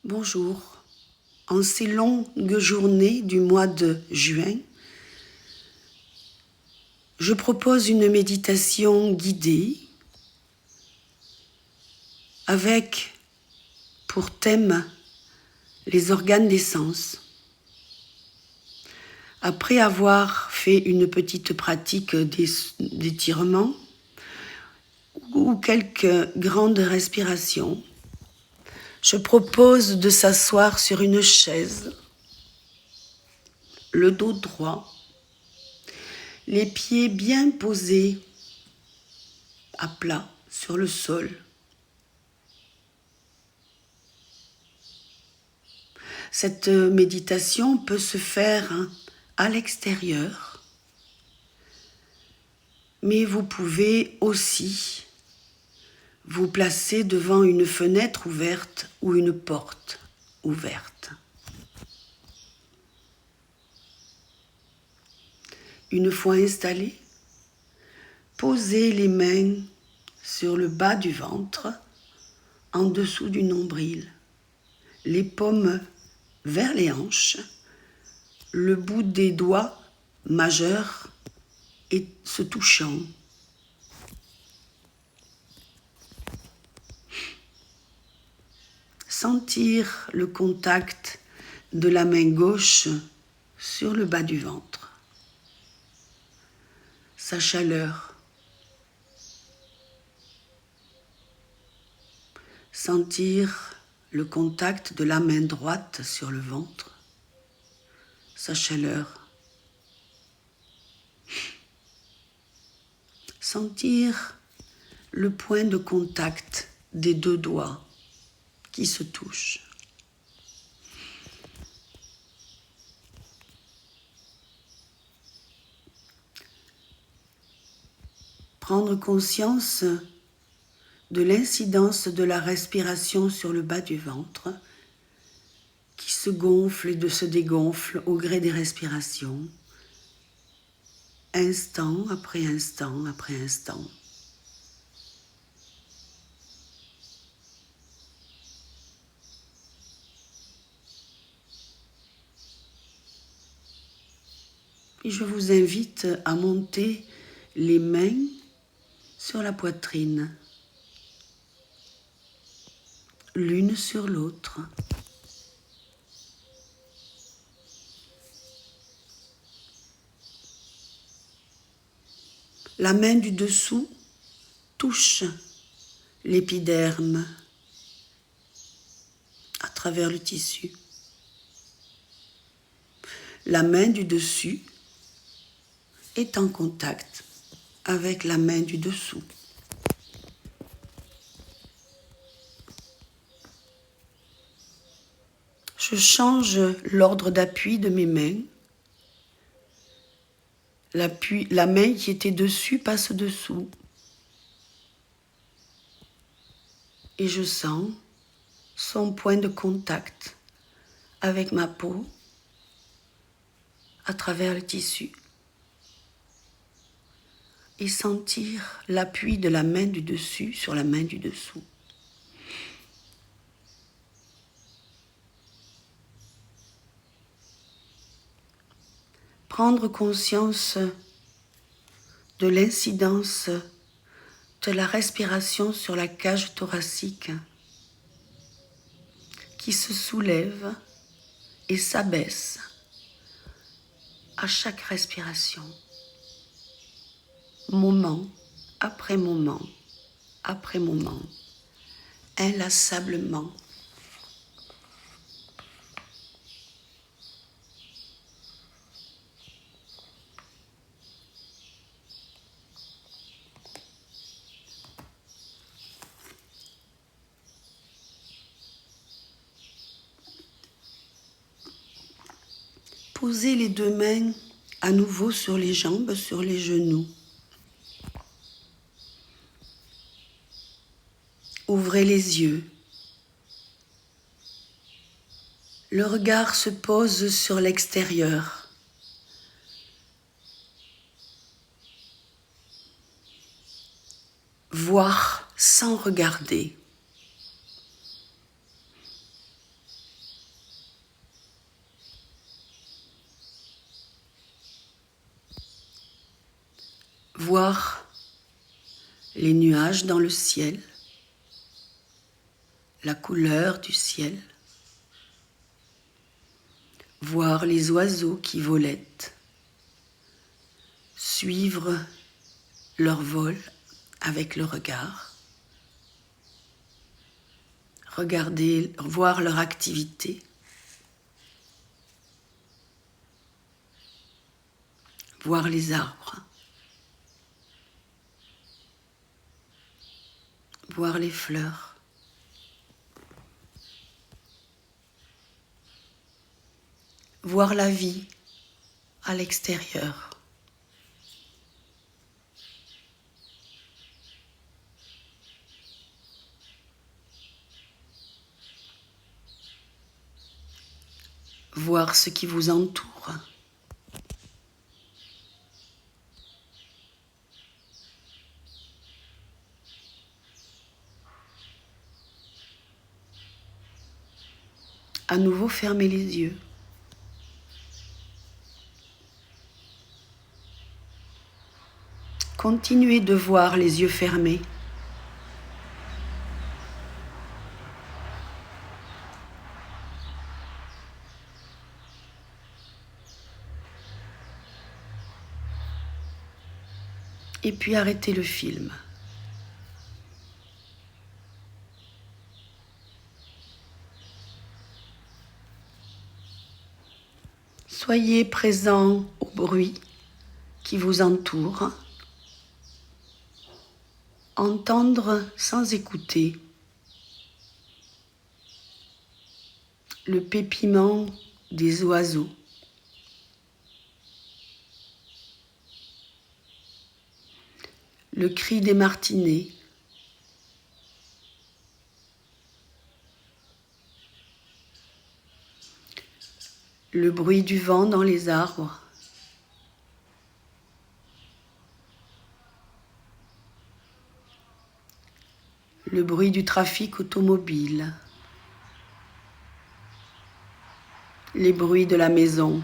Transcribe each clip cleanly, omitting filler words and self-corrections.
Bonjour. En ces longues journées du mois de juin, je propose une méditation guidée avec pour thème les organes des sens. Après avoir fait une petite pratique d'étirement ou quelques grandes respirations, je propose de s'asseoir sur une chaise, le dos droit, les pieds bien posés à plat sur le sol. Cette méditation peut se faire à l'extérieur, mais vous pouvez aussi vous placer devant une fenêtre ouverte ou une porte ouverte. Une fois installé, posez les mains sur le bas du ventre, en dessous du nombril, les paumes vers les hanches, le bout des doigts majeurs et se touchant. Sentir le contact de la main gauche sur le bas du ventre, sa chaleur. Sentir le contact de la main droite sur le ventre, sa chaleur. Sentir le point de contact des deux doigts qui se touchent. Prendre conscience de l'incidence de la respiration sur le bas du ventre qui se gonfle et se dégonfle au gré des respirations, instant après instant après instant. Puis je vous invite à monter les mains sur la poitrine, l'une sur l'autre. La main du dessous touche l'épiderme à travers le tissu. La main du dessus est en contact avec la main du dessous. Je change l'ordre d'appui de mes mains. La main qui était dessus passe dessous. Et je sens son point de contact avec ma peau à travers le tissu. Et sentir l'appui de la main du dessus sur la main du dessous. Prendre conscience de l'incidence de la respiration sur la cage thoracique qui se soulève et s'abaisse à chaque respiration, moment après moment après moment, inlassablement. Posez les deux mains à nouveau sur les jambes, sur les genoux. Ouvrez les yeux. Le regard se pose sur l'extérieur. Voir sans regarder. voir les nuages dans le ciel, la couleur du ciel, voir les oiseaux qui volettent, suivre leur vol avec le regard, regarder, voir leur activité, voir les arbres, voir les fleurs, voir la vie à l'extérieur. Voir ce qui vous entoure. À nouveau, fermez les yeux. Continuez de voir les yeux fermés. Et puis arrêtez le film. Soyez présent au bruit qui vous entoure. Entendre sans écouter le pépiment des oiseaux. Le cri des martinets. Le bruit du vent dans les arbres. Le bruit du trafic automobile. Les bruits de la maison.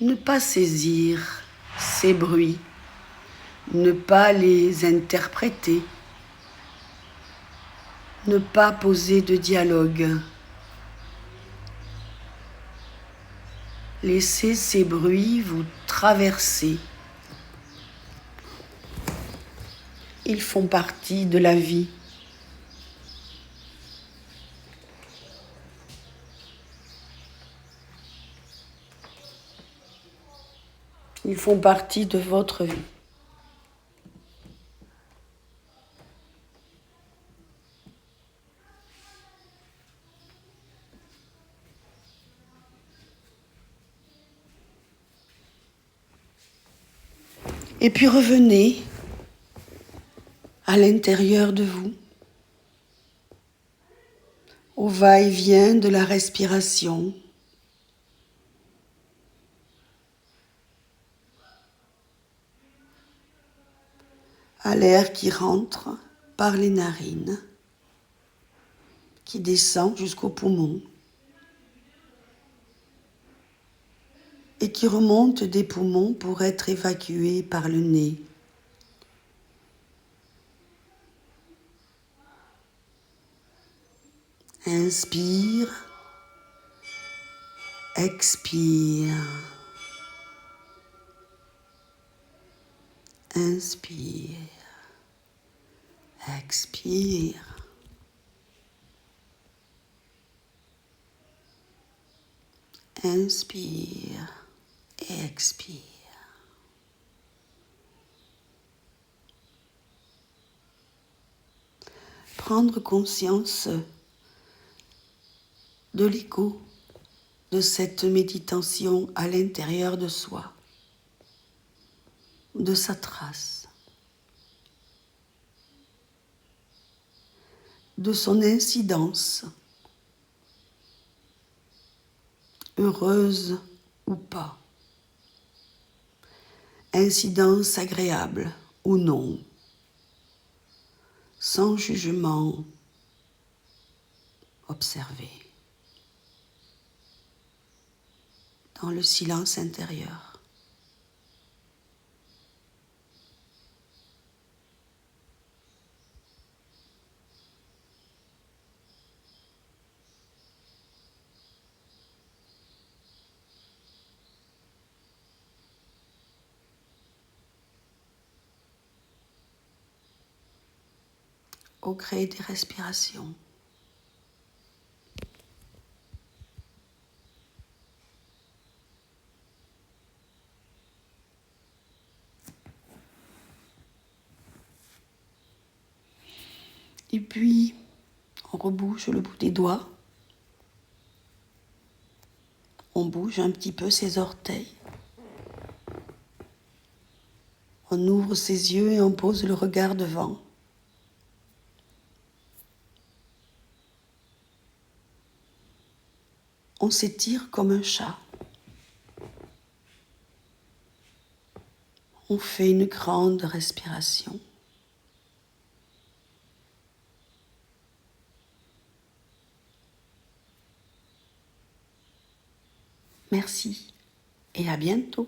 Ne pas saisir ces bruits, ne pas les interpréter, ne pas poser de dialogue. Laissez ces bruits vous traverser. Ils font partie de la vie. Ils font partie de votre vie. Et puis revenez à l'intérieur de vous, au va-et-vient de la respiration. À l'air qui rentre par les narines, qui descend jusqu'aux poumons et qui remonte des poumons pour être évacué par le nez. Inspire, expire. Inspire, expire. Inspire et expire. Prendre conscience de l'écho de cette méditation à l'intérieur de soi, de sa trace, de son incidence, heureuse ou pas, incidence agréable ou non, sans jugement, observé. dans le silence intérieur. Au gré des respirations. Et puis, on rebouge le bout des doigts. On bouge un petit peu ses orteils. On ouvre ses yeux et on pose le regard devant. On s'étire comme un chat. On fait une grande respiration. Merci et à bientôt.